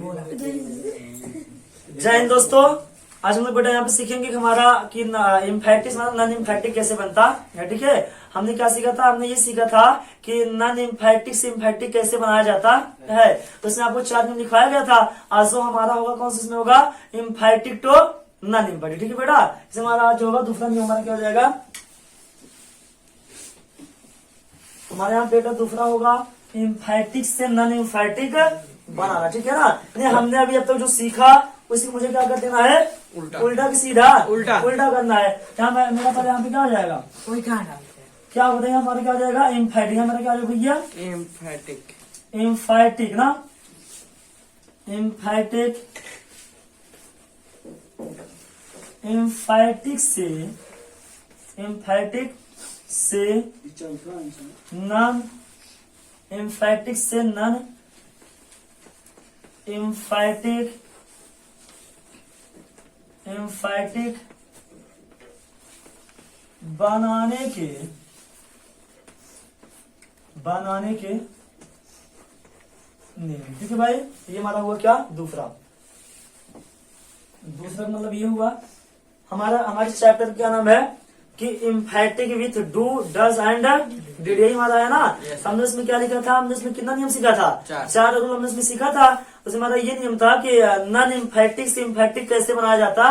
जय हिंद दोस्तों, आज हम लोग बेटा यहाँ पे सीखेंगे कि हमारा कि इम्फेटिक मतलब नॉन इम्फेटिक कैसे बनता है। ठीक है, हमने क्या सीखा था? हमने ये सीखा था कि नॉन इम्फेटिक से इम्फेटिक कैसे बनाया जाता है। तो इसमें आपको चार्ट में लिखवाया गया था। आज जो हमारा होगा कौन सा इसमें होगा? Emphatic to non emphatic. ठीक है बेटा, इसमें हमारा आज होगा दूसरा नियम हमारा क्या हो जाएगा? हमारे यहाँ बेटा दूसरा होगा इम्फेटिक से नॉन इम्फेटिक बनाना। ठीक है ना? नहीं, हमने अभी अब तक जो सीखा उसी मुझे क्या कर देना है? उल्टा की सीधा उल्टा करना है। यहाँ मेरा पहले यहाँ पे क्या हो जाएगा? क्या बताइए हमारा क्या हो जाएगा? इम्फेटिक। हमारा क्या हो जाएगा भैया? इम्फेटिक ना, इम्फेटिक से नॉन इम्फेटिक बनाने के नियम। ठीक है भाई, ये हमारा हुआ क्या? दूसरा मतलब ये हुआ हमारे चैप्टर क्या नाम है कि emphatic with do does and did. यही हमारा है ना। हमने इसमें क्या लिखा था? हमने इसमें कितना नियम सीखा था? चार रूल हमने इसमें सीखा था। उसमें हमारा ये नियम था कि नॉन इम्फेटिक से इम्फेटिक कैसे बनाया जाता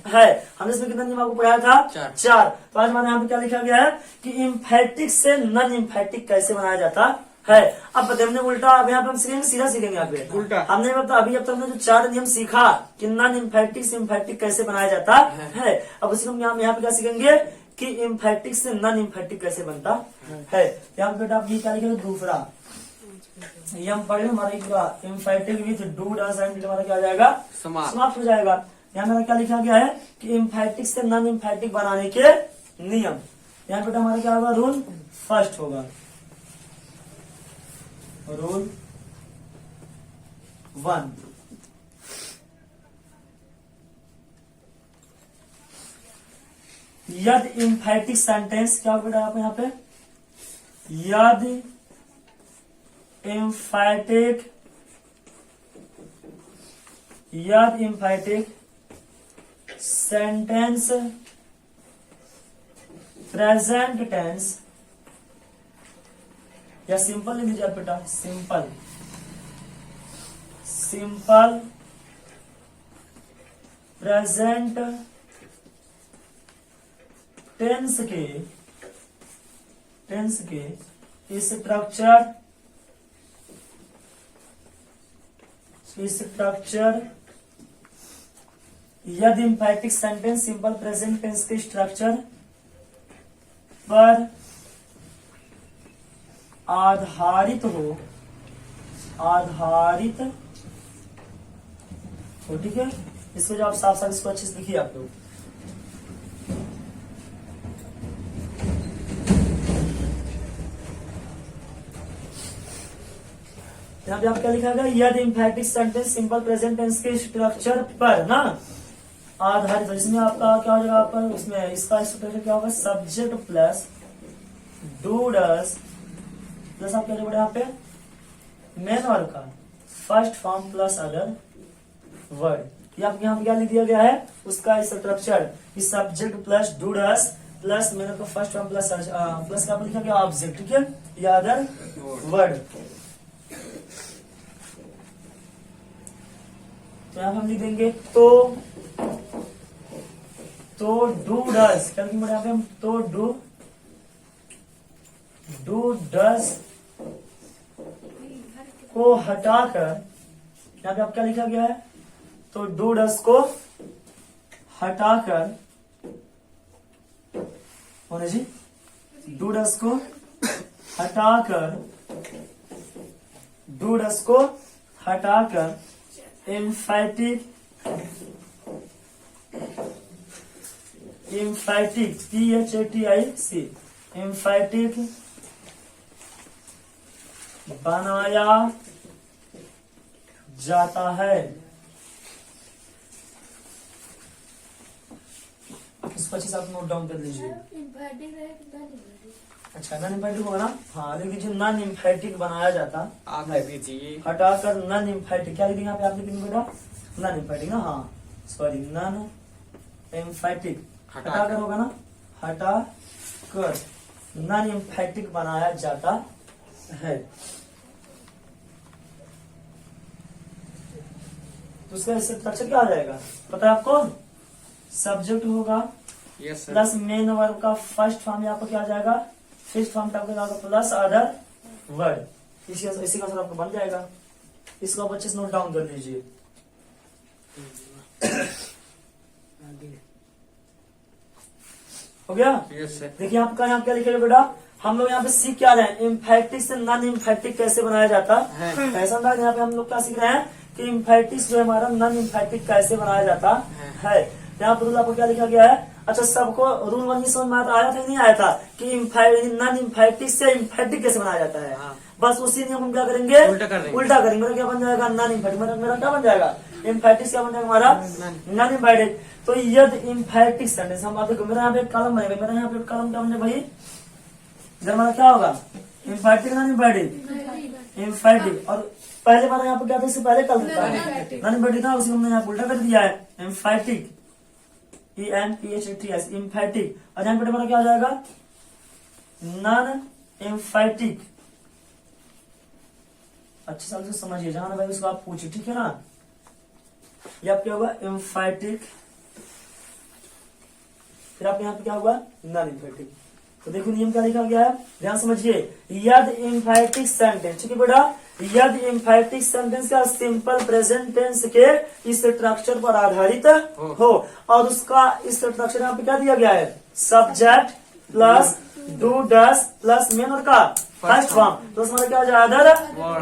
है। हमने इसमें कितना नियम आपको पढ़ाया था? चार। तो आज हमारे यहाँ पे क्या लिखा गया है कि इम्फेटिक से नॉन इम्फेटिक कैसे बनाया जाता है। अब बताइए, हमने उल्टा, अब यहाँ पे हम सीखेंगे, सीधा सीखेंगे यहाँ पे उल्टा। हमने मतलब अभी अब तक हमने जो चार नियम सीखा कि नॉन इम्फेटिक से इम्फेटिक कैसे बनाया जाता है, अब उसी को हम यहाँ पे क्या सीखेंगे कि इम्फेटिक से नॉन इम्फेटिक कैसे बनता है। यहाँ पे बेटा आप ये क्या लिखेंगे? दूसरा ये हम पढ़े हमारा emphatic with do does and हमारा क्या हो जाएगा? समाप्त हो जाएगा। यहाँ मेरा क्या लिखा गया है कि इम्फेटिक से नॉन इम्फेटिक बनाने के नियम। यहाँ बेटा हमारा क्या होगा? रूल फर्स्ट होगा, रूल 1। यदि इम्फेटिक सेंटेंस क्या बेटा आप यहाँ पे? यदि इम्फेटिक सेंटेंस प्रेजेंट टेंस या सिंपल लिख लीजिए बेटा, सिंपल प्रेजेंट टेंस के स्ट्रक्चर यदि emphatic sentence simple present tense के स्ट्रक्चर पर आधारित हो। ठीक है, इसको जो आप साफ इसको अच्छे से लिखिए आप लोग। यहाँ पे आप क्या लिखा गया? यदि emphatic sentence simple present tense के स्ट्रक्चर पर ना आधारित हो, जिसमें आपका क्या हो जाएगा? आपका उसमें इसका स्ट्रक्चर क्या होगा? Subject plus do does plus आप क्या लिखोगे यहाँ पे? मेन वर्ब का first form plus other word. यहाँ पे क्या लिख दिया गया है? उसका structure subject plus do does plus main verb का फर्स्ट फॉर्म प्लस का लिखा गया ऑब्जेक्ट। ठीक है, या अदर वर्ड। तो यहाँ हम लिख देंगे तो डू डज क्या लिखेंगे यहाँ पे हम? तो डू डज को हटाकर यहाँ पे आप क्या लिखा गया है? तो डू डज को हटाकर होने जी, डू डज को हटाकर इम्फेटिक PHATIC इम्फेटिक बनाया जाता है। इस 25 आप नोट डाउन कर लीजिए। अच्छा नॉन इम्फेटिक होगा ना। हाँ लिख दीजिए नॉन इम्फेटिक बनाया जाता, आप लिख दीजिए हटाकर नॉन इम्फेटिक। क्या लिख देंगे यहाँ पे आप लिखेंगे बेटा नॉन इम्फेटिक ना, हाँ सॉरी नॉन इम्फेटिक हटाकर होगा ना, हटा कर नॉन इम्फेटिक बनाया जाता है। तो उसका स्ट्रक्चर क्या आ जाएगा पता है आपको, सब्जेक्ट होगा yes sir plus main verb का फर्स्ट फॉर्म यहाँ पर क्या आ जाएगा, फिफ्थ फॉर्म टाइप का प्लस अदर वर्ड। इसी का सर आपको बन जाएगा। इसको आप अच्छे से नोट डाउन कर लीजिए। हो गया। यस सर देखिए आपका यहाँ क्या लिखेगा बेटा, हम लोग यहाँ पे सीख क्या रहे हैं, इम्फेटिक से नॉन इम्फेटिक कैसे बनाया जाता है। ऐसा ना यहाँ पे हम लोग क्या सीख रहे हैं कि इम्फेटिक जो है हमारा नॉन इम्फेटिक कैसे बनाया जाता है। यहाँ पर रूल आपको क्या लिखा गया है। अच्छा सबको रूल 1 समझ में आया था कि नहीं आया था कि नॉन इम्फेटिक से इम्फेटिक कैसे बनाया जाता है। हाँ। बस उसी नियम हम क्या करेंगे, उल्टा कर देंगे। उल्टा करेंगे। मेरा क्या बन जाएगा नॉन इम्फेटिक, मेरा क्या बन जाएगा इम्फेटिक, क्या बन जाएगा हमारा नॉन इम्फेटिक। तो यदि इम्फेटिक सेंटेंस हम देखो मेरा यहाँ पे एक कॉलम बनेगा, मेरा यहाँ पे कॉलम क्या बने भाई, इधर हमारा क्या होगा इम्फेटिक नॉन इम्फेटिक, इम्फेटिक। और पहले बार यहाँ पे क्या था, इससे पहले कल था नॉन इम्फेटिक था, उसी हमने यहाँ उल्टा कर दिया है इम्फेटिक, EMPHATIC इम्फेटिक। और यहाँ पे हमारा क्या आ जाएगा नॉन इम्फेटिक। अच्छे साल से समझिए, जहां भाई उसको आप पूछिए, ठीक है ना। ये आप क्या होगा इम्फेटिक, फिर आपके यहाँ पे क्या होगा नॉन इम्फेटिक। तो देखो नियम क्या लिखा गया है, ध्यान समझिए। यदि इम्फेटिक सेंटेंस, ठीक है बेटा, यदि इम्फेटिक सेंटेंस का सिंपल प्रेजेंट टेंस के इस स्ट्रक्चर पर आधारित हो और उसका इस स्ट्रक्चर यहाँ पे क्या दिया गया है, subject plus do does plus main और का फर्स्ट फॉर्म, तो उसमें क्या हो जाएगा अदर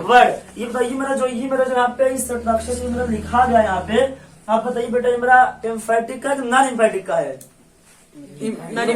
वर्ड। ये मेरा जो यहाँ पे इस स्ट्रक्चर मेरा लिखा गया यहाँ पे, आप बताइए बेटा ये मेरा इम्फेटिक का नॉन इम्फेटिक का है, इम्फेटिक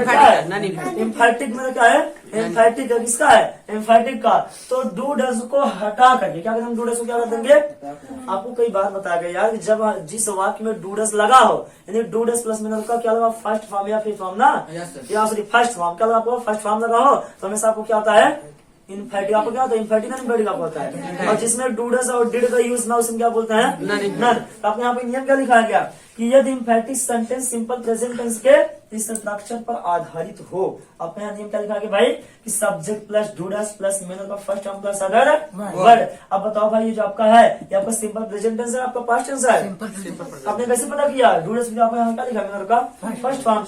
मेरा क्या है इम्फेटिक का, किसका है इम्फेटिक का। तो डू डज को हटा करके क्या करेंगे, डू डज को क्या कर देंगे। आपको कई बार बताया गया यार, जब जिस वाक्य में डू डज लगा हो, यानी डू डज प्लस मेन का क्या लगा फर्स्ट फॉर्म या फिर फॉर्म ना, या सॉरी फर्स्ट फॉर्म, क्या लगा आपको फर्स्ट फॉर्म लगा हो, तो हमेशा आपको क्या होता है इम्फेटिक। आपको क्या होता है इम्फेटिक ना इम्फेटिक आपको होता है। और जिसमें डू डज और डिड का यूज ना उसमें क्या बोलते हैं नन। तो आपको यहाँ पे नियम क्या लिखा गया कि यदि emphatic sentence simple present tense के इस स्ट्रक्चर पर आधारित हो। अब यहाँ नियम क्या लिखा गया भाई कि subject plus do does plus main का first form plus other word. अब बताओ भाई ये जो आपका है ये आपका सिंपल प्रेजेंट टेंस है, आपका पास्ट टेंस है। आपने कैसे पता किया, डू डज आपको यहाँ क्या लिखा मेन का फर्स्ट फॉर्म।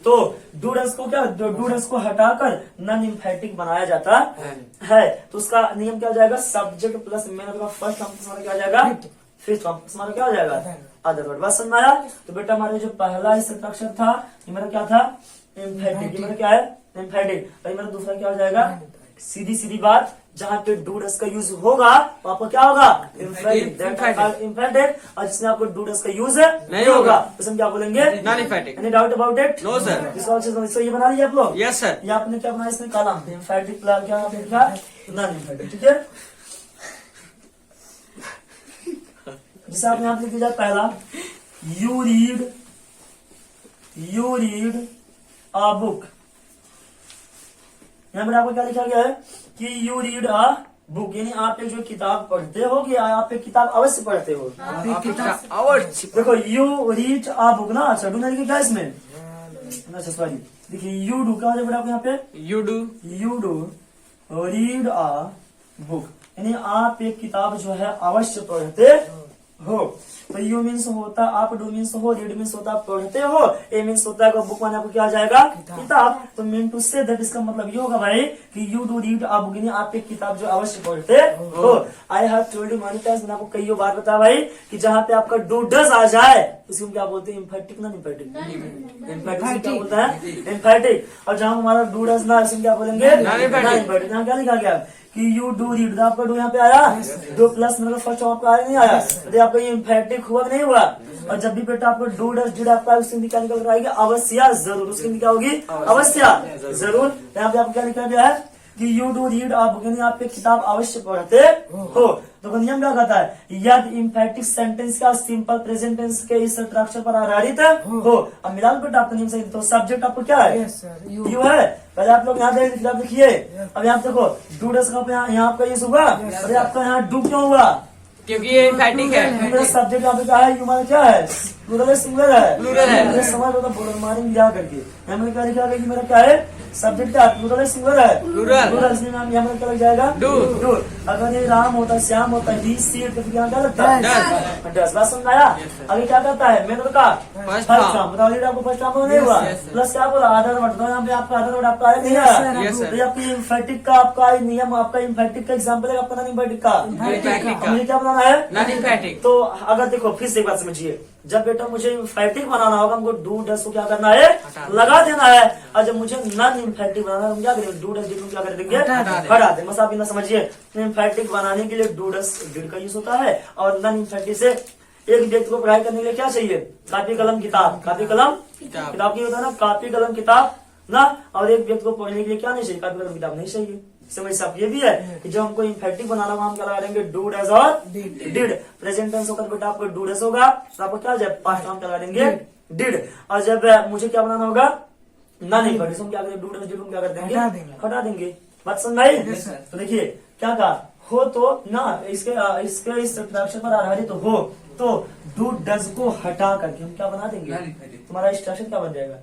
तो डूडस को क्या, डूडस को हटाकर नॉन इम्फेटिक बनाया जाता है। तो उसका नियम क्या हो जाएगा, सब्जेक्ट प्लस मेन का फर्स्ट फॉर्म क्या हो जाएगा फिफ्थ फॉर्म क्या हो जाएगा अदर वर्ड। बात समझ में आया। तो बेटा हमारे जो पहला स्ट्रक्चर था ये मेरा क्या था इम्फेटिक, ये मेरा क्या है इम्फेटिक। और मेरा दूसरा क्या हो जाएगा, सीधी सीधी बात, जहाँ पे डूडस का यूज होगा तो आपको क्या होगा इम्फेटिक, और जिसमें आपको डूडस का यूज नहीं होगा तो हम क्या बोलेंगे non emphatic. Any doubt about it? No sir. इसको ये बना लिया आप लोग। Yes sir. ये आपने क्या बनाया इसमें कॉलम इम्फेटिक प्लस क्या लिखा नॉन इम्फेटिक, ठीक है। जिसे आपने यहाँ लिख दिया पहला यू रीड अ बुक। यहाँ पर आपको क्या लिखा गया है कि यू रीड अ बुक, यानी आप एक जो किताब पढ़ते हो कि आप एक किताब अवश्य पढ़ते हो। देखो यू रीड अ बुक ना, अच्छा डू नहीं लिखा इसमें, अच्छा सॉरी देखिए यू डू क्या हो जाएगा यहाँ पे you do read a book, यानी आप एक किताब जो है अवश्य पढ़ते हो। तो यू मीन्स होता आप, डू मीन्स हो, रीड मीन्स होता आप पढ़ते हो, ए मीन्स होता है बुक माने आपको क्या आ जाएगा किताब। तो मीन टू से दैट इसका मतलब ये होगा भाई कि you do read a book, यानी आप एक किताब जो अवश्य पढ़ते हो। I have told you many times, मैंने आपको कई बार बताया भाई कि जहाँ पे आपका डू डज आ जाए इसको क्या बोलते हैं इम्फेटिक ना इम्फेटिक, इम्फेटिक क्या बोलता है इम्फेटिक। और जहाँ हमारा डू डज ना इसमें क्या बोलेंगे नॉन इम्फेटिक। यहाँ क्या लिखा गया कि यू डू रीड, आपका डू यहाँ पे आया, दो प्लस मेरे फर्स्ट आपका आया नहीं आया, तो आपका ये इम्फेटिक हुआ नहीं हुआ। और जब भी बेटा आपको डू डज डिड आपका उसकी क्या निकल कर आएगी अवश्य जरूर, उसकी क्या होगी अवश्य जरूर। यहाँ पे आपको क्या लिखा गया है कि यू डू रीड आप, यानी आप एक किताब अवश्य पढ़ते हो। तो नियम क्या कहता है, यदि इम्फेटिक सेंटेंस का सिंपल प्रेजेंट टेंस के इस स्ट्रक्चर पर आधारित हो। अब मिला बेटा आपका नियम सही, तो सब्जेक्ट आपको क्या है यू है, पहले आप लोग यहाँ देखिए, अब यहाँ देखो डू डस का यहाँ आपका यूज हुआ, अरे आपका यहाँ डू क्यों हुआ? क्योंकि ये एम्फैटिक है। मेरा सब्जेक्ट यहाँ पे क्या है? हमारा क्या है? प्लूरल है सिंगुलर है? प्लूरल है। अरे समझ लो तो बोलो मारेंगे यहाँ करके। यहाँ मैंने क्या लिखा है कि मेरा क्या है? सब्जेक्ट क्या प्लूरल है सिंगुलर है? प्लूरल। इसलिए मैम यहाँ क्या लग जाएगा? डू। डू। अगर ये राम होता, श्याम होता, ही सी तो क्या क्या लगता है? डस। बात समझ आया? अभी क्या करता है? मैंने तो कहा फर्स्ट फर्स्ट फॉर्म बताओ, आपको फर्स्ट फॉर्म नहीं हुआ? yes, sir. प्लस क्या बोला? आधार वर्ड। तो यहाँ पे आपका आधार वर्ड आपका आया नहीं आया? Yes, sir. तो ये आपकी इम्फेटिक का आपका नियम, आपका इम्फेटिक का एग्जाम्पल है, आपका नॉन इम्फेटिक का। Emphatic का। मुझे क्या बनाना है? नॉन एम्फैटिक। तो अगर देखो फिर से एक बात समझिए, जब बेटा मुझे इम्फेटिक बनाना होगा, हमको डू डस को क्या करना है? लगा देना है। और जब मुझे नॉन इम्फेटिक बनाना है, हम क्या करेंगे? डू डस डिड को क्या कर देंगे? हटा देंगे। बस आप इतना समझिए, इम्फेटिक बनाने के लिए डू डस डिड का यूज होता है, और नॉन इम्फेटिक से एक व्यक्ति को पढ़ाई करने के लिए क्या चाहिए? कापी कलम किताब। कापी कलम किताब की होता है ना, कापी कलम किताब ना। और एक व्यक्ति को पढ़ने के लिए क्या नहीं चाहिए? कापी कलम किताब नहीं चाहिए। समझ साहब ये भी है कि जब हमको इम्फेटिक बनाना होगा, हम क्या लगा देंगे? डू डस और डिड। प्रेजेंट टेंस होकर बेटा आपको डू डस होगा, तो आपको क्या हो जाए? पास्ट हम क्या लगा देंगे? डिड। और जब मुझे क्या बनाना होगा? नॉन इम्फेटिक, हम क्या करेंगे? डू डस डिड हम क्या कर देंगे? हटा देंगे। बात समझ आई? तो देखिए क्या कहा, हो तो ना इसके इस अक्षर पर आधारित तो हो, तो डू डज को हटा करके हम क्या बना देंगे? तुम्हारा स्ट्रक्चर क्या बन जाएगा?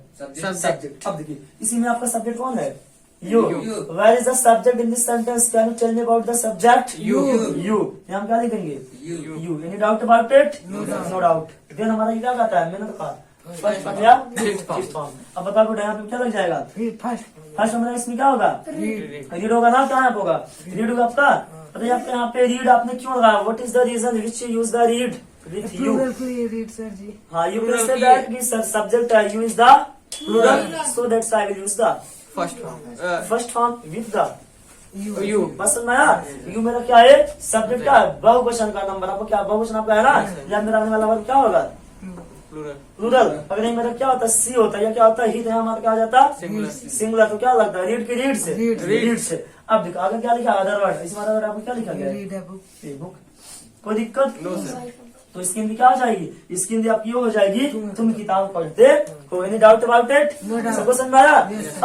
सब्जेक्ट। अब देखिए इसी में आपका सब्जेक्ट कौन है? You. Where is the subject in this sentence? Can you tell me about the subject? You. You. हम क्या लिखेंगे? You. Any doubt about it? No doubt. Then हमारा ये क्या कहता है? मैंने तो कहा फर्स्ट फॉर्म या फिफ्थ फॉर्म। अब बताओ बेटा यहाँ पे क्या लग जाएगा? फर्स्ट हमारा इसमें क्या होगा? रीड होगा ना। क्या होगा? रीड होगा आपका। अरे आपके यहाँ पे रीड आपने क्यों लगाया? What is the reason which you use the read with you? हाँ, यू कैन से दैट कि subject you is the plural, so that's I will use the first form with the you. बस समझ में आया? You मेरा क्या है? Subject का बहुवचन का नंबर। आपको क्या बहुवचन आपका है ना? या मेरा आने वाला वर्ग क्या होगा? प्लूरल। अगर नहीं मेरा क्या होता है? सी होता है, या क्या होता है? ही तो हमारा क्या हो जाता है? सिंगुलर। तो क्या लगता है? रीड की रीड से? रीड से। अब देखो आगे क्या लिखा? Other word. इसमें अदर वर्ड आपको क्या लिखा गया? बुक। कोई दिक्कत? तो इसकी हिंदी क्या हो जाएगी? इसकी हिंदी आपकी हो जाएगी तुम किताब पढ़ते हो। Any doubt about it? सबको समझ में आया?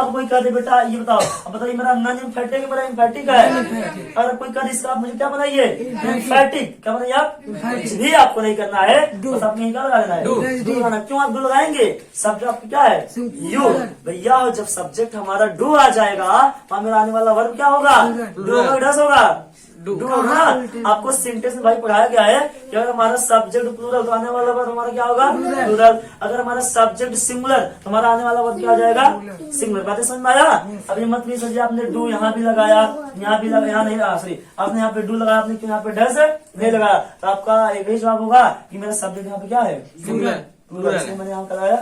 अब कोई कह दे बेटा ये बताओ, अब बताइए मेरा नॉन इम्फेटिक है, मेरा इम्फेटिक है। अगर कोई कह दे इसका आप मुझे क्या बनाइए? इम्फेटिक। क्या बनाइए आप? कुछ भी आपको नहीं करना है, बस आपने क्या लगा देना है? डू लगाना। क्यों आप डू लगाएंगे? सब्जेक्ट आपका क्या है? यू। भैया जब सब्जेक्ट हमारा डू आ जाएगा, वहाँ मेरा आने वाला वर्ब क्या होगा? डू होगा, डस होगा? डू होगा। आपको सेंटेंस में भाई पढ़ाया गया है कि अगर हमारा सब्जेक्ट प्लूरल तो आने वाला वर्ड हमारा क्या होगा? प्लूरल। अगर हमारा सब्जेक्ट सिंगुलर तो हमारा आने वाला वर्ड क्या हो जाएगा? सिंगुलर। बातें समझ में आया? अभी मत नहीं सोचिए आपने डू यहाँ भी लगाया, यहाँ भी लगाया, यहाँ नहीं लगा, सॉरी आपने यहाँ पे डू लगाया, आपने क्यों यहाँ पे डस नहीं लगाया? तो आपका एक ही जवाब होगा कि मेरा सब्जेक्ट यहाँ पे क्या है? प्लूरल। इसलिए मैंने यहाँ कराया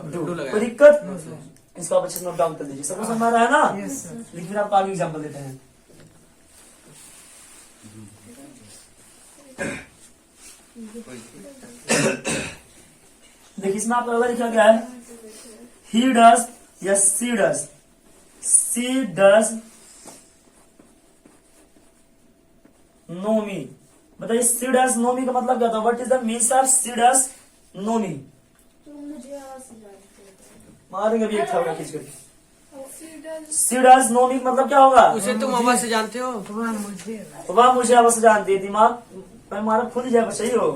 डू। कोई दिक्कत? इसको आप अच्छे से नोट डाउन कर लीजिए। सबको समझ में आ रहा है ना? लेकिन फिर आपको आगे एग्जाम्पल देते हैं। देखिए इसमें आपका अगर लिखा गया है ही डज या she does. She does know me. बताइए सी डज नो मी का मतलब क्या था? What is the means of she does know me? मारेंगे अभी एक था खींच करके। सी डज नो मी मतलब क्या होगा? उसे तुम आवाज से जानते हो? वह मुझे अवश्य जानती है। दिमाग हमारा खुल जाए सही हो।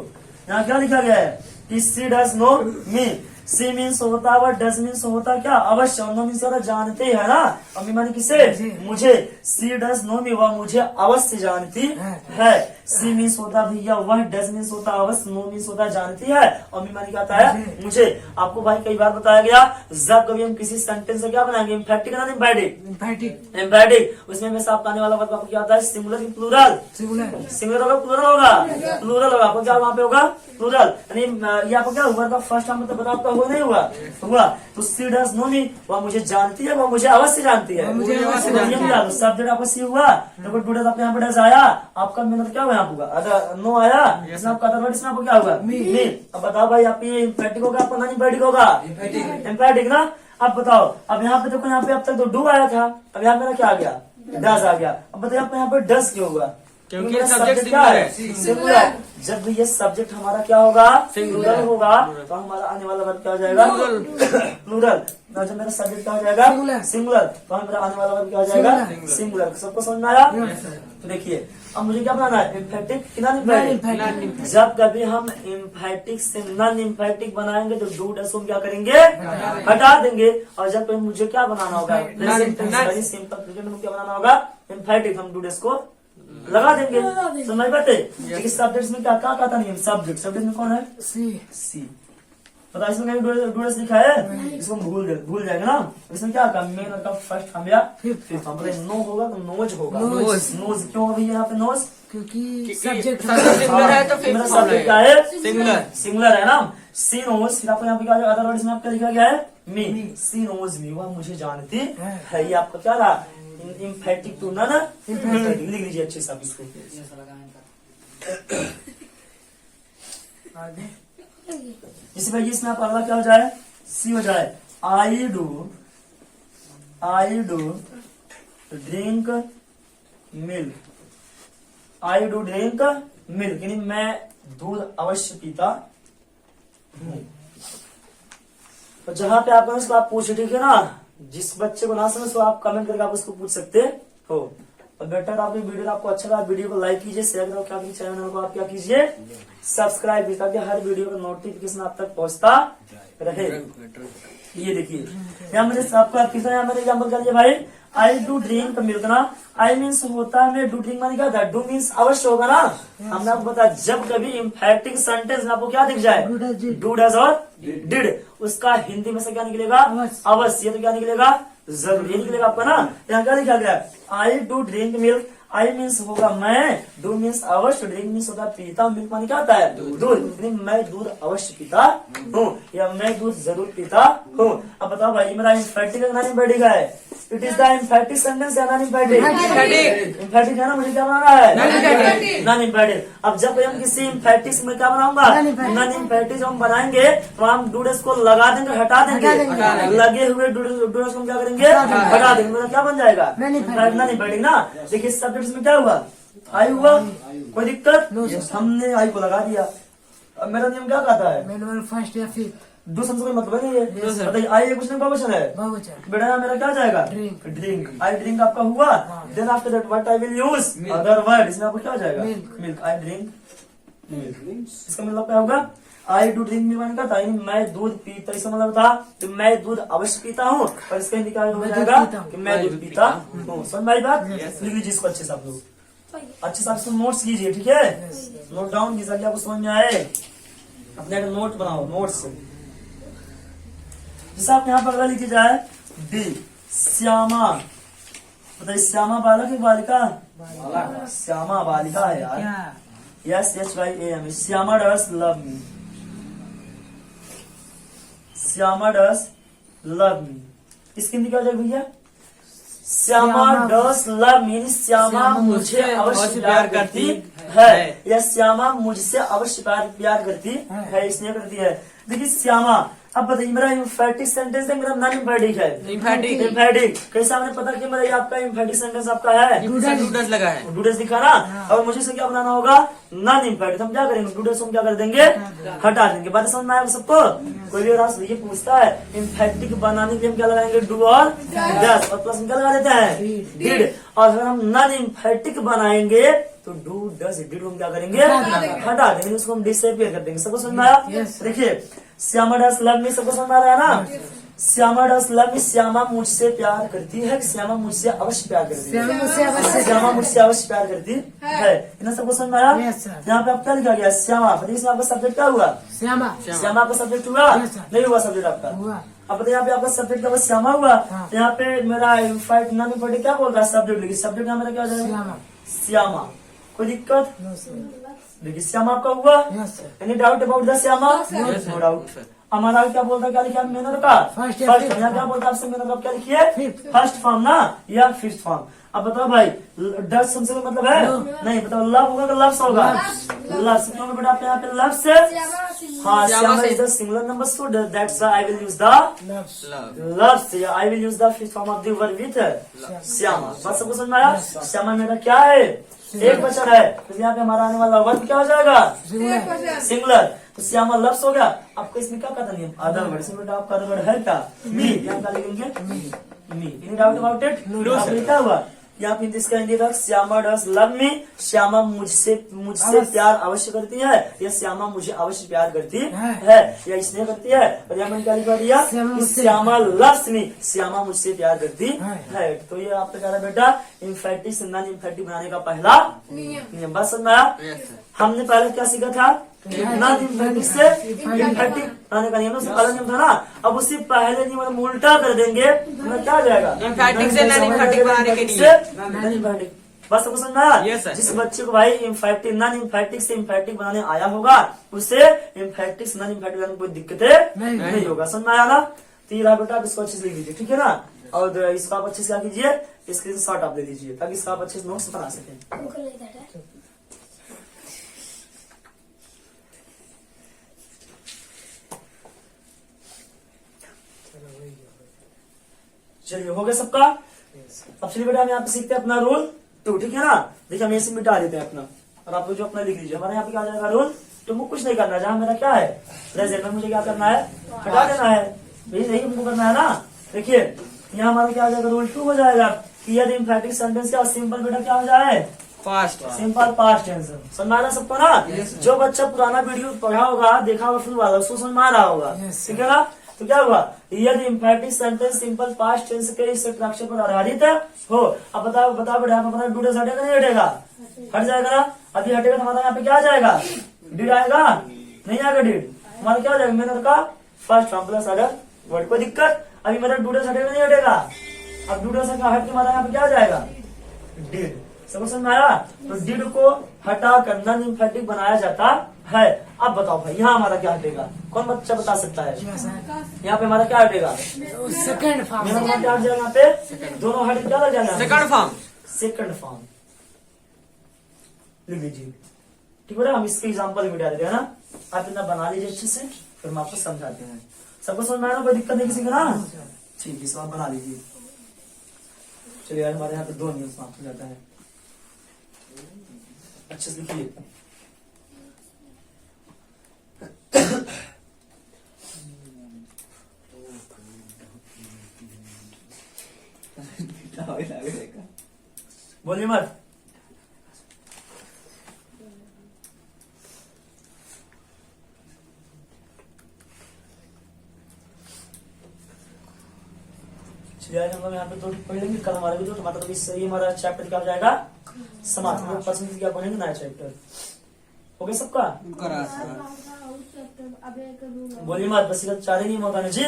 यहाँ क्या लिखा गया है कि she does know me. She means होता है, डज मीन्स होता क्या? अवश्य। नो मीन्स होता जानते है ना। अम्मी मानी किसे? मुझे। सी डज नो मी, वह मुझे अवश्य जानती है। सी मीन्स होता भैया वह, डज मीन्स होता अवश्य, नो मीन्स होता जानती है, अम्मी मानी क्या है? मुझे। आपको भाई कई बार बताया गया जब कभी हम किसी सेंटेंस से क्या बनाएंगे? इम्फेटिक ना इम्फेटिक? इम्फेटिक। उसमें हमेशा आपका आने वाला वर्ब आपको क्या होता है? सिंगुलर की प्लूरल? सिंगुलर होगा, प्लूरल होगा? प्लूरल होगा। आपको क्या वहाँ पे होगा? प्लूरल। यानी ये आपको क्या हुआ? फर्स्ट मतलब बता आपका हुआ नहीं हुआ? हुआ। तो सी डज नो मी, वह मुझे जानती है, वह मुझे अवश्य जानती है। सब्जेक्ट आपको सी हुआ, देखो डू डज आपके यहाँ पे डज आया, आपका मेहनत क्या हुआ? यहाँ होगा अगर नो आया इसमें आपका अदर वर्ड, इसमें आपको क्या होगा? मी। अब बताओ भाई आप ये इम्फेटिक होगा आपका नॉन इम्फेटिक होगा? इम्फेटिक ना। अब बताओ, अब यहाँ पे देखो, यहाँ पे अब तक तो डू आया था, अब यहाँ मेरा क्या आ गया? डज आ गया। अब बताइए आपको यहाँ पे डज क्यों हुआ? क्योंकि मेरा subject क्या है? singular है। सिंगुलर। जब भी ये सब्जेक्ट हमारा क्या होगा, Singular प्लूरल होगा, तो हमारा आने वाला वर्ब क्या हो जाएगा, प्लूरल। और जब मेरा सब्जेक्ट क्या हो जाएगा, सिंगुलर, तो मेरा आने वाला वर्ब क्या हो जाएगा, सिंगुलर। सबको समझ में आया? तो देखिए अब मुझे क्या बनाना है, इम्फेटिक कि नॉन इम्फेटिक। जब कभी हम इम्फेटिक से नॉन इम्फेटिक बनाएंगे तो डू डस को हम क्या करेंगे, हटा देंगे। और जब कभी मुझे क्या बनाना होगा, वेरी सिंपल प्रेजेंट में क्या बनाना होगा, इम्फेटिक, हम डू डस को लगा देंगे। समझ पाते? लेकिन सब्जेक्ट में क्या क्या आता नहीं, सब्जेक्ट में कौन है, सी। पता है इसमें कहीं डू डस लिखा है, इसको हम भूल जाएंगे ना। इसमें क्या होगा, मेन का फर्स्ट फॉर्म या फिफ्थ फॉर्म। नो होगा तो नोज होगा। नोज क्यों होगी यहाँ पे नोज, क्योंकि सब्जेक्ट सिंगुलर है तो फिर मेरा सब्जेक्ट क्या है, सिंगुलर। सिंगुलर है ना। सी नोज, फिर आपको यहाँ पे क्या अदर वर्ड में आपका लिखा गया है मी। सी नोज मी, वह मुझे जानती है। ये आपका क्या रहा, इम्फेटिक टू नॉन इम्फेटिक। लिख लीजिए अच्छे से आप इसको। इसी वजह इसमें आप अगला क्या हो जाए, सी हो जाए। I do drink milk. I do drink milk, यानी मैं दूध अवश्य पीता हूँ। तो जहां पे आपको इसको आप पूछ, ठीक है ना, जिस बच्चे को ना समझ तो आप कमेंट करके आप उसको पूछ सकते हो। और बेटर आपकी वीडियो आपको अच्छा लगा, वीडियो को लाइक कीजिए, शेयर करो, क्या चैनल को आप क्या कीजिए, सब्सक्राइब कीजिए, ताकि हर वीडियो का नोटिफिकेशन आप तक पहुंचता रहे। ये देखिए यहाँ मैंने आपका कितना, यहाँ मैंने एग्जाम्पल कर लिया भाई, आई डू ड्रिंक मिल्क ना। आई मीन्स होता है, मैं डू ड्रिंक माने क्या था, डू मीन्स अवश्य होगा ना। हमने आपको बताया जब कभी इम्फेटिक सेंटेंस में आपको क्या दिख जाए, डू डज और डिड, उसका हिंदी में से क्या निकलेगा, अवश्य। तो क्या निकलेगा, जरूर। ये निकलेगा आपका ना। यहाँ क्या लिखा गया, I do drink milk. I means होगा मैं, डू मीन्स अवश्य, ड्रिंक मीन्स होता है पीता हूँ, मिल्क माने क्या होता है, दूध। मैं दूध अवश्य पीता हूँ या मैं दूध जरूर पीता हूँ। अब बताओ भाई मेरा इम्फेटिक है नॉन इम्फेटिक है, it is the emphatic sentence या नॉन इम्फेटिक, इम्फेटिक है ना। मुझे क्या बनाना है, नॉन इम्फेटिक। अब जब हम किसी इम्फेटिक में क्या बनाऊंगा, नॉन इम्फेटिक जब हम बनाएंगे तो हम डूडस को लगा देंगे, हटा देंगे। लगे हुए डूडस को हम क्या करेंगे, हटा देंगे। मतलब क्या बन जाएगा, नॉन इम्फेटिक ना। देखिए सब्जेक्ट में क्या हुआ, आई हुआ, कोई दिक्कत, हमने आई को लगा दिया। अब मेरा नियम क्या कहता है, फर्स्ट या फिफ्थ, दो शब्द का मतलब नहीं है। बताइए आई कुछ नहीं बहुवचन है, बेटा मेरा क्या जाएगा, ड्रिंक। आई ड्रिंक आपका हुआ, then after that what I will use, other word, इसमें आपको क्या हो जाएगा, मिल्क। आई ड्रिंक मिल्क, इसका मतलब क्या होगा, आई डू ड्रिंक मिल्क का था, मैं दूध पीता, इसका मतलब था कि मैं दूध अवश्य पीता हूँ। और इसका हिंदी क्या हो जाएगा कि मैं दूध पीता हूँ। समझ में आई बात? लिख लीजिए इसको अच्छे से आप लोग, अच्छे से आप नोट्स कीजिए, ठीक है, नोट डाउन कीजिए ताकि आपको समझ में आए। अपने नोट बनाओ, नोट्स। जैसे आप यहाँ पर अगला लिखी जाए डी, श्यामा। बताइए श्यामा बालक है बालिका, श्यामा बालिका है यार, yes SYAM। Shyama does love me, Shyama does love मी। इसकी हिंदी क्या हो जाएगी भैया, Shyama does love me, Shyama मुझे अवश्य प्यार करती है, या श्यामा मुझसे अवश्य प्यार करती है, इसने करती है। देखिए श्यामा, अब बताइए मेरा इम्फेटिक सेंटेंस है, मेरा नॉन इम्फेटिक है, इम्फेटिक। कैसे आपने पता कि मेरा आपका इम्फेटिक सेंटेंस आपका है, डूडस लगा है, डूडस दिखा ना। और मुझे से क्या बनाना होगा, नॉन इम्फेटिक। हम क्या करेंगे, डूडस हम क्या कर देंगे, हटा देंगे। बात समझ में आएगा सबको? कोई भी अगर ये पूछता है इम्फेटिक बनाने के लिए हम क्या लगाएंगे, डू और डस, और प्लस हम क्या लगा देते हैं, डिड। और अगर हम नॉन इम्फेटिक बनाएंगे तो डू डस डिड हम क्या करेंगे, हटा देंगे, उसको हम डिसअपियर कर देंगे। सबको समझ में आया? देखिए श्यामा डस लव मी, सबको समझ में आ रहा है ना। Shyama does love me, Shyama मुझसे प्यार करती है, श्यामा मुझसे अवश्य प्यार करती है, श्यामा मुझसे अवश्य प्यार करती है। इतना सबको समझ में आया? यहाँ पे आप क्या लिखा गया, श्यामा। बताइए इसमें आपका सब्जेक्ट क्या हुआ, श्यामा आपका सब्जेक्ट हुआ, नहीं हुआ सब्जेक्ट आपका। अब बताइए यहाँ पे आपका सब्जेक्ट क्या हुआ, श्यामा हुआ। यहाँ पे मेरा इनफैक्ट नॉन इम्फेटिक क्या बोल रहा है, सब्जेक्ट। लेकिन सब्जेक्ट यहाँ मेरा क्या हो जाएगा, श्यामा। कोई दिक्कत? देखिए श्यामा आपका हुआ, any doubt about the Shyama? No doubt. हमारा क्या बोलता है, क्या लिखा मेनर का फर्स्ट। यहाँ क्या बोलता है आपसे, मेनर का क्या लिखिए, फर्स्ट फॉर्म ना या फिफ्थ फॉर्म। अब बताओ भाई डस से मतलब है नहीं, बताओ लव होगा तो लव्स होगा, लव्स क्यों बेटा आपने यहाँ पे लव से, हाँ Shyama is the singular number, so that's I will use the loves, I will use the fifth form of the verb with Shyama. बस सबको समझ में आया? श्यामा मेरा क्या है, एक वचन है, तो यहाँ पे हमारा आने वाला वर्ब क्या हो जाएगा? सिंगुलर। तो श्यामा लफ्स हो गया। आपको इसमें क्या कहता नहीं अदर वर्ड, इसमें बेटा आपका अदर वर्ड है क्या? मी। यहाँ क्या लिखेंगे? Me. Any doubt about it? क्या हुआ यहाँ पे इसका हिंदी था Shyama does love me, Shyama मुझसे प्यार अवश्य करती है, या श्यामा मुझे अवश्य प्यार करती है, या स्नेह करती है। और यहाँ मैंने क्या लिखा दिया? श्यामा लव्स मी, श्यामा मुझसे प्यार करती है। तो ये आपका कह रहा है बेटा इम्फेटिक से नॉन इम्फेटिक बनाने का पहला नियम। बस समझ में आया? हमने पहले क्या सीखा था? नॉन इम्फेटिक से इम्फेटिक बनाने का नियम, उससे पहला नियम था ना। अब उसी पहले नियम हम उल्टा कर देंगे, हमें क्या आ जाएगा? इम्फेटिक से नॉन इम्फेटिक बनाने के लिए। बस सबको समझ में आया? Yes, sir. जिस बच्चे को भाई इम्फेटिक नॉन इम्फेटिक से इम्फेटिक बनाने आया होगा, उसे इम्फेटिक से नॉन इम्फेटिक बनाने में कोई दिक्कतें नहीं होगा। समझ में आया ना? तो ये रहा बेटा, आप इसको अच्छे से लिख लीजिए, ठीक है ना? और इसको आप अच्छे से क्या कीजिए, स्क्रीन शॉट आप दे दीजिए, ताकि इसका आप अच्छे से नोट्स बना सकें। चलिए, हो गया सबका? अब चलिए बेटा हम यहाँ पे सीखते हैं अपना रूल 2, ठीक है ना? देखिए हम ऐसे मिटा देते हैं अपना, और आप लोग जो अपना लिख लीजिए। हमारे यहाँ पे क्या आ जाएगा रूल 2, मुझे कुछ नहीं करना है। जहाँ मेरा क्या है प्रेजेंट में, मुझे क्या करना है? हटा देना है। यही हमको करना है ना। देखिए यहाँ हमारा क्या आ जाएगा? रूल 2 हो जाएगा कि यदि इम्फेटिक सेंटेंस क्या सिंपल बेटा क्या हो जाए? फास्ट। Simple past tense. समझ आ रहा सबको ना? जो बच्चा पुराना वीडियो पढ़ा होगा, देखा होगा फुल वाला, उसको समझ में आ रहा होगा, ठीक है ना? तो क्या हुआ? यदि emphatic sentence simple past tense के स्ट्रक्चर पर आधारित हो। अब बताओ बेटा, आपको पता है डू डज हटेगा नहीं हटेगा? हट जाएगा ना। अभी हटेगा तो हमारा यहाँ पे क्या आ जाएगा? डिड आएगा? नहीं आएगा डिड। हमारा क्या हो जाएगा? मेथड का first form plus other word. कोई दिक्कत? अभी मेरा डू डज हटेगा नहीं हटेगा? अब डू डज हट के हमारा यहाँ पे क्या आ जाएगा? डिड। सब समझ में आया? तो डिड को हटाकर नॉन इम्फेटिक बनाया जाता है। अब बताओ भाई यहाँ हमारा क्या हटेगा? कौन बच्चा बता सकता है? यहाँ पे हमारा क्या हटेगा? Second form. मेरा क्या हट जाएगा? यहाँ पे दोनों हट क्या लग जाएगा? Second form. सेकंड फॉर्म लिख लीजिए, ठीक है ना? हम इसके एग्जाम्पल भी डाल देते हैं ना। आप इतना बना लीजिए अच्छे से, फिर हम आपको समझाते हैं। सबको समझ में आया ना? कोई दिक्कत नहीं किसी को ना? ठीक है, इसको आप बना लीजिए। चलिए यार, हमारे यहाँ पे 2 नियम समाप्त हो जाता है। अच्छे से लिखिए। बोलिए मत। चलिए आज हम लोग यहाँ पे 2 पढ़ लेंगे। कल हमारा भी 2 मतलब इससे हमारा चैप्टर क्या हो जाएगा? समाप्त। 2% क्या पढ़ेंगे? नया चैप्टर। हो गया सबका? बोलिए मत। बस 4 ही नहीं होगा ना जी।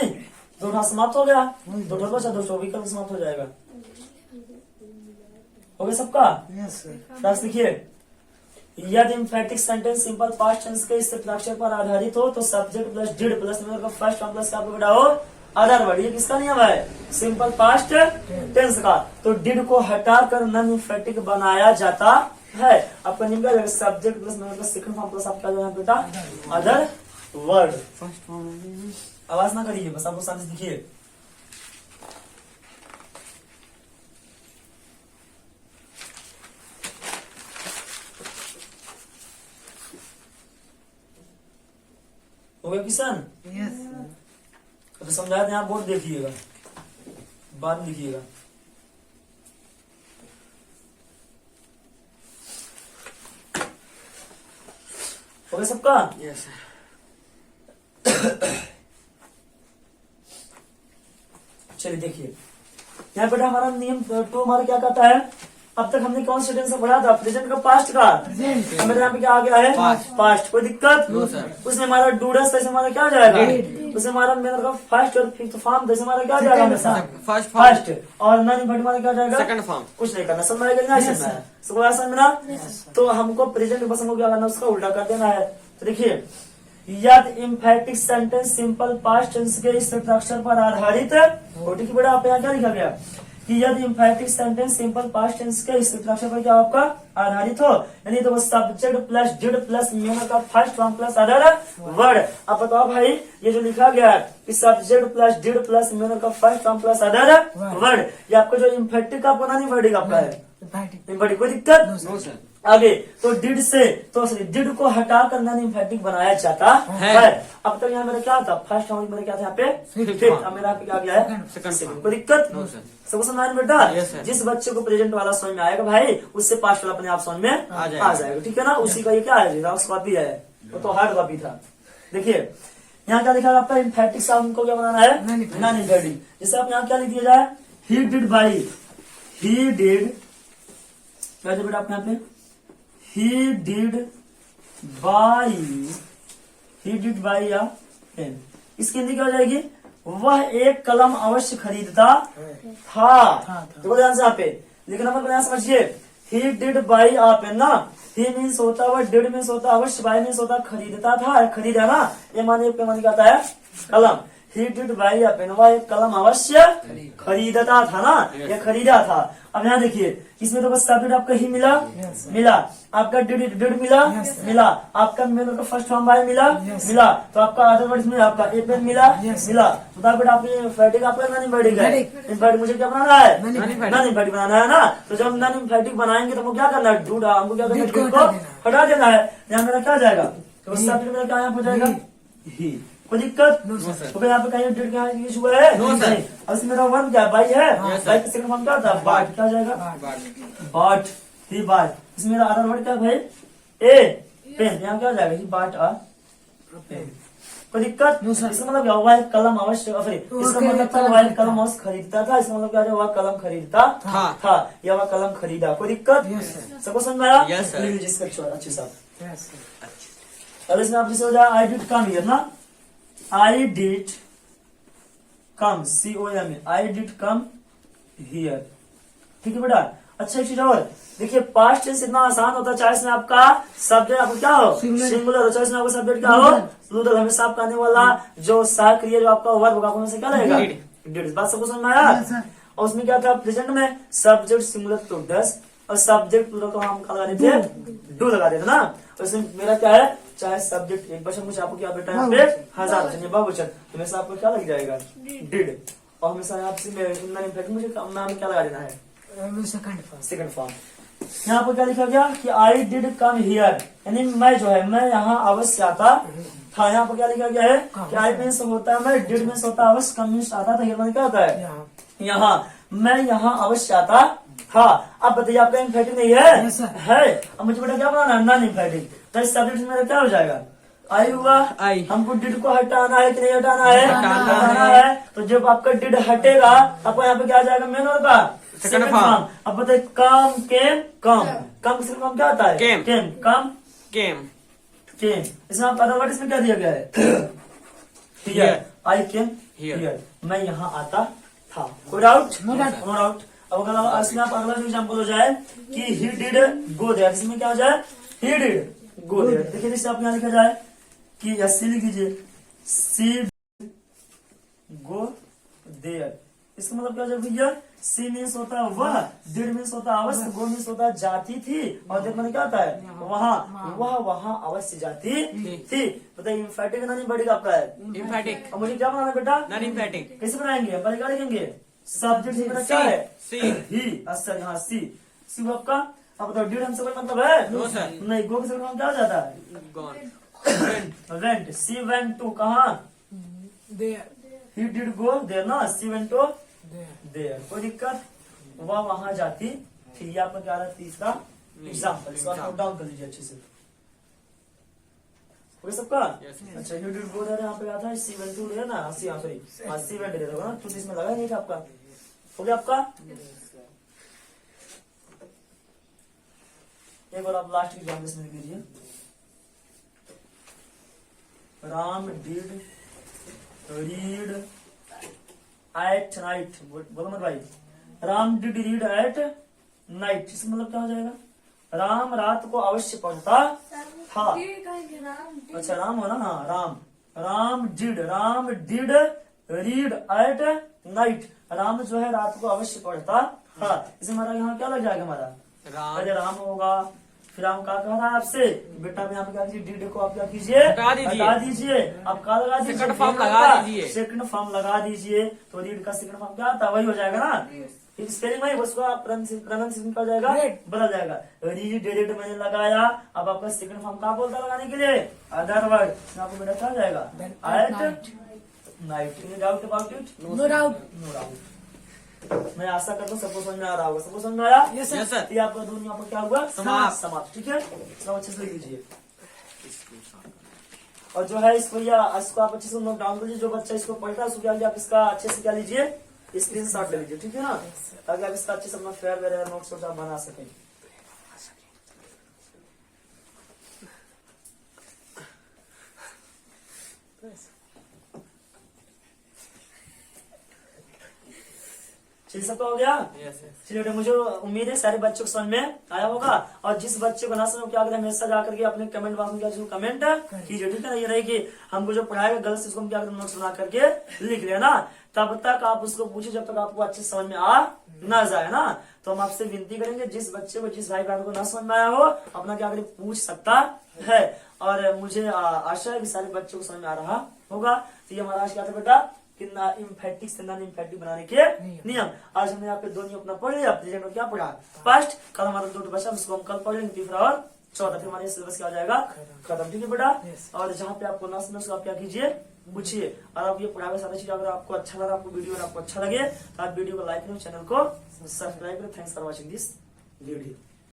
2 समाप्त हो गया। 2 बचा, 2 भी कल समाप्त हो जाएगा। हो गया सबका? बस लिखिए, यदि emphatic sentence simple past tense के स्ट्रक्चर पर आधारित हो तो subject plus did plus first form plus क्या बेटा हो? Other word. ये किसका नियम है? सिंपल पास्ट टेंस का। तो डिड को हटाकर नॉन इम्फेटिक बनाया जाता है। आपका नियम क्या? Subject plus second form plus आपका जो है बेटा अदर वर्ड। आवाज ना करिए, बस आपको शांति दिखिए। हो गया किसान? तो समझाया था, यहाँ बोर्ड देखिएगा, बाद लिखिएगा। हो गया सबका? यस। चलिए देखिए, यहाँ बेटा हमारा नियम 2 हमारा क्या कहता है? अब तक हमने कौन से टेंस से पढ़ा था? प्रेजेंट का पास्ट का। मेरे यहाँ पे क्या आ गया है? पास्ट। कोई दिक्कत? उसमें हमारा डूडस तैसे हमारा क्या आ जाएगा? उसमें हमारा मेरा का फर्स्ट और फिफ्थ फॉर्म तैसे हमारा क्या आ जाएगा? हमेशा फर्स्ट। और नॉन इम्फेटिक हमारा क्या आ जाएगा? Second form. कुछ नहीं करना, समझ में आएगा? नहीं समझ में? सबको समझ में ना? तो हमको प्रेजेंट बस हमको क्या करना? उसका उल्टा कर देना है। तो देखिए, यदि emphatic sentence simple past tense के स्ट्रक्चर पर आधारित है। ठीक है बेटा, आप यहाँ क्या लिखा गया कि यदि emphatic sentence simple past tense के स्ट्रक्चर पर क्या आपका आधारित हो, यानी तो वो subject plus did plus manner का first form plus other word. अब बताओ भाई, ये जो लिखा गया है कि subject plus did plus manner का first form plus other word, ये आपका जो इम्फेटिक आपको ना नहीं वर्डिंग आपका है इम्फेटिक। कोई दिक्कत? आगे तो डिड से तो डिड को हटाकर नॉन इम्फेटिक बनाया जाता है। अब तक यहाँ मेरा क्या था, फर्स्ट फॉर्म मेरा क्या था यहाँ पे फिफ्थ, अब मेरा क्या गया है सेकंड। कोई दिक्कत सबको समझ में बेटा? जिस बच्चे को प्रेजेंट वाला समझ में आएगा भाई उससे पास्ट वाला अपने आप समझ में आ जाएगा, ठीक है ना? उसी का ये क्या है, जेरॉक्स कॉपी है, वो तो हार्ड कॉपी था। देखिए यहाँ क्या लिखा है आपका, इम्फेटिक साउंड को क्या बनाना है, नॉन इम्फेटिक। जैसे आप यहाँ क्या लिख दिया जाए, ही डिड बाई, ही डिड क्या बेटा आप यहाँ पे, ही डिड बाई या पेन, इसकी हिंदी क्या हो जाएगी, वह एक कलम अवश्य खरीदता था। देखो ध्यान से यहाँ पे लिखना मत, यहाँ समझिए, he did by a pen ना, ही मीन्स होता है, डिड मीन्स होता है अवश्य, बाई मीन्स होता खरीदता था, खरीदा ना, ये माने क्या आता है कलम। He did by a pen, वह एक कलम अवश्य खरीदता था ना, या खरीदा था। अब यहाँ देखिए इसमें तो बस सब्जेक्ट आपका ही मिला, मिला आपका डिड मिला, आपका मेन का फर्स्ट फॉर्म बाय मिला, तो आपका अदर वर्ड्स में आपका ए पेन मिला, तो बेटा आपने इम्फेटिक आपका नॉन इम्फेटिक है, इम्फेटिक मुझे क्या बनाना है, नॉन इम्फेटिक बनाना है ना। तो जब हम नॉन इम्फेटिक बनाएंगे तो हमको क्या करना है, डूड, हमको क्या करना है, डिड को हटा देना है। यहाँ मेरा क्या जाएगा, तो सब्जेक्ट मेरा क्या यहाँ हो जाएगा ही, कोई दिक्कत? तो यहाँ पे कहीं डिड क्या यूज हुआ है, नहीं। अब इसमें मेरा वर्ब क्या बाई है, बाई का सेकंड फॉर्म क्या था, बाट, क्या जाएगा बाट, ही बाट। इसमें मेरा अदर वर्ड क्या भाई, ए पेन, यहाँ क्या जाएगा, ही बाट आ पेन, कोई दिक्कत? इसका मतलब क्या हुआ, कलम अवश्य, इसका मतलब था वह कलम अवश्य खरीदता था, इसका मतलब क्या है, वह कलम खरीदता था या वह कलम खरीदा, कोई दिक्कत? सबको समझ में आया? जिसका अच्छे साथ। अब इसमें आप जैसे हो जाए, आई डिड कम हियर ना, I did come, COM, I did come here, ठीक है बेटा? अच्छा एक चीज और देखिए, पास्ट टेंस इतना आसान होता है, चाहे इसमें आपका सब्जेक्ट आपको क्या हो, सिंगुलर हो, चाहे इसमें आपका सब्जेक्ट क्या हो, प्लूरल, हमेशा आपका आने वाला जो सक्रिय जो आपका वर्ब होगा उनमें से क्या रहेगा, डिड। बात सबको समझ में आया? और उसमें क्या था, प्रेजेंट में सब्जेक्ट सिंगुलर तो डस, और सब्जेक्ट प्लूरल को हम क्या लगा देते थे, डू लगा देते ना। और इसमें मेरा क्या है, चाहे सब्जेक्ट एक वचन कुछ आपको क्या बेटा यहाँ पे हजार वचन या बहुवचन, तो हमेशा आपको क्या लग जाएगा, डिड। और हमेशा आपसे मुझे नाम क्या लगा देना है, सेकंड फॉर्म। यहाँ पर क्या लिखा गया कि आई डिड कम हियर, यानी मैं जो है, मैं यहाँ अवश्य आता था। यहाँ पर क्या लिखा गया है कि आई मीन्स होता है मैं, डिड मीन्स होता है अवश्य, कम मीन्स आता था, हियर क्या होता है यहाँ, मैं यहाँ अवश्य आता था। अब बताइए आपका इम्फेटिक नहीं है, अब मुझे बेटा क्या बनाना है, नॉन इम्फेटिक। तो इस सब्जेक्ट मेरा क्या हो जाएगा, आई हुआ, हमको डिड को हटाना है कि नहीं हटाना है, हटाना है। तो जब आपका डिड हटेगा आपको यहाँ पे क्या आ जाएगा, मेन होगा सेकंड फॉर्म। अब बताइए कम, केम, कम से कम क्या आता है, केम, कम, केम। इसमें आप अदर वर्ड इसमें क्या दिया गया है, हियर, आई केम हियर, मैं यहाँ आता था। कोई डाउट? No doubt. अब अगर इसमें आप अगला एग्जाम्पल हो जाए कि ही डिड गो देयर, इसमें क्या हो जाए, ही डिड गो देयर। देखिए जैसे आप यहाँ लिखा जाए कि सी लिख दीजिए, सी गो देयर, इसका मतलब क्या हो जाए भैया, सी मीन्स होता है वह, डिड मीन्स होता है अवश्य, गो मीन्स होता है जाती थी, और देयर मैंने क्या होता है वहाँ, वहाँ अवश्य जाती थी। बताइए इम्फेटिक ना नहीं बढ़ेगा आपका है, इम्फेटिक। अब मुझे क्या बनाना बेटा, नॉन इम्फेटिक। कैसे बनाएंगे, पहले क्या लिखेंगे, सब्जेक्ट मेरा क्या है, ही, अच्छा यहाँ सी आपका। अब बताओ डिड हमसे कोई मतलब है, नो सर, नहीं। गो के साथ क्या हो जाता है, gone, went, she went to कहाँ, there, he did go there ना, सी वेंट टू देयर, कोई दिक्कत? वह वहां जाती थी। ये आपका क्या रहा, तीसरा एग्जाम्पल, इसको नोट डाउन कर लीजिए अच्छे से, हो सबका? अच्छा, यू डिड गो देयर यहाँ पे आता है, सी वेंट टू देयर ना, सी सॉरी सी वेंट देयर होगा ना, तो इसमें लगा नहीं था आपका, हो गया आपका। एक बार आप लास्ट एग्जाम्पल इसमें लिख लीजिए, Ram did read at night, बोलो मत भाई, Ram did read at night, इसका मतलब क्या हो जाएगा, राम रात को अवश्य पढ़ता था। अच्छा राम हो ना, हाँ Ram did read at night, Ram जो है रात को अवश्य पढ़ता था। इसे हमारा यहाँ क्या लग जाएगा, हमारा पहले राम होगा, फिर हम क्या कह रहा है आपसे, बेटा यहाँ पे क्या कीजिए, डिड को आप क्या कीजिए, हटा दीजिए, आप क्या लगा दीजिए, सेकंड फॉर्म लगा दीजिए, तो रीड का सेकंड फॉर्म क्या आता है, वही हो जाएगा ना, फिर स्पेलिंग वही, उसका प्रोनाउंसिएशन क्या हो जाएगा, बदल जाएगा। रीडेड मैंने लगाया, अब आपका सेकंड फॉर्म कहाँ बोलता लगाने के लिए, अदर वर्ड, आपको बेटा क्या हो जाएगा, at night. Any doubt about it? No doubt. No doubt. मैं आशा करता हूँ सबको समझ में आ रहा होगा। सबको समझ में आया? Yes sir. ये आपका दोनों यहाँ पर क्या हुआ, समाप्त। समाप्त। ठीक है, सब अच्छे से लिख लीजिए। और जो है इसको या इसको आप अच्छे से नोट डाउन कर लीजिए। जो बच्चा इसको पढ़ता है उसको क्या लीजिए, आप इसका अच्छे से क्या लीजिए, स्क्रीन शॉट ले लीजिए। ठीक है ना, ताकि आप इसका अच्छे से अपना फेयर वेयर नोट्स आप बना सकें। चलिए, सबका हो गया। चलिए बेटा, मुझे उम्मीद है सारे बच्चों को समझ में आया होगा। और जिस बच्चे को ना समझ क्या करें, हमेशा जाकर के अपने कमेंट बॉक्स में क्या कमेंट कीजिए। ठीक है ना, ये रही कि हमको जो पढ़ाएगा गलत से उसको हम क्या करें, नोट्स बना करके लिख लेना। तब तक आप उसको पूछिए जब तक आपको अच्छे समझ में आ ना जाए ना। तो हम आपसे विनती करेंगे, जिस बच्चे को, जिस भाई बहन को ना समझ में आया हो, अपना क्या करें, पूछ सकता है। और मुझे आशा है कि सारे बच्चों को समझ में आ रहा होगा। तो ये हमारा आज क्या था बेटा, इम्फेटिक से नॉन इम्फेटिक बनाने के नियम। आज हमने यहाँ पे दो नियम अपना पढ़ लिया। प्रेजेंट में क्या पढ़ा, पास्ट। कल हमारा दो बचा, उसको हम कल पढ़ लेंगे, तीसरा और चौथा। फिर हमारे सिलेबस क्या हो जाएगा, खत्म। ठीक है बेटा। और जहाँ पे आपको ना समझ उसको आप क्या कीजिए, पूछिए। और आप ये पढ़ावे सारी चीज अगर आपको अच्छा लगा, आपको वीडियो अगर आपको अच्छा लगे तो आप वीडियो को लाइक करें, चैनल को सब्सक्राइब करें। Thanks for watching this video.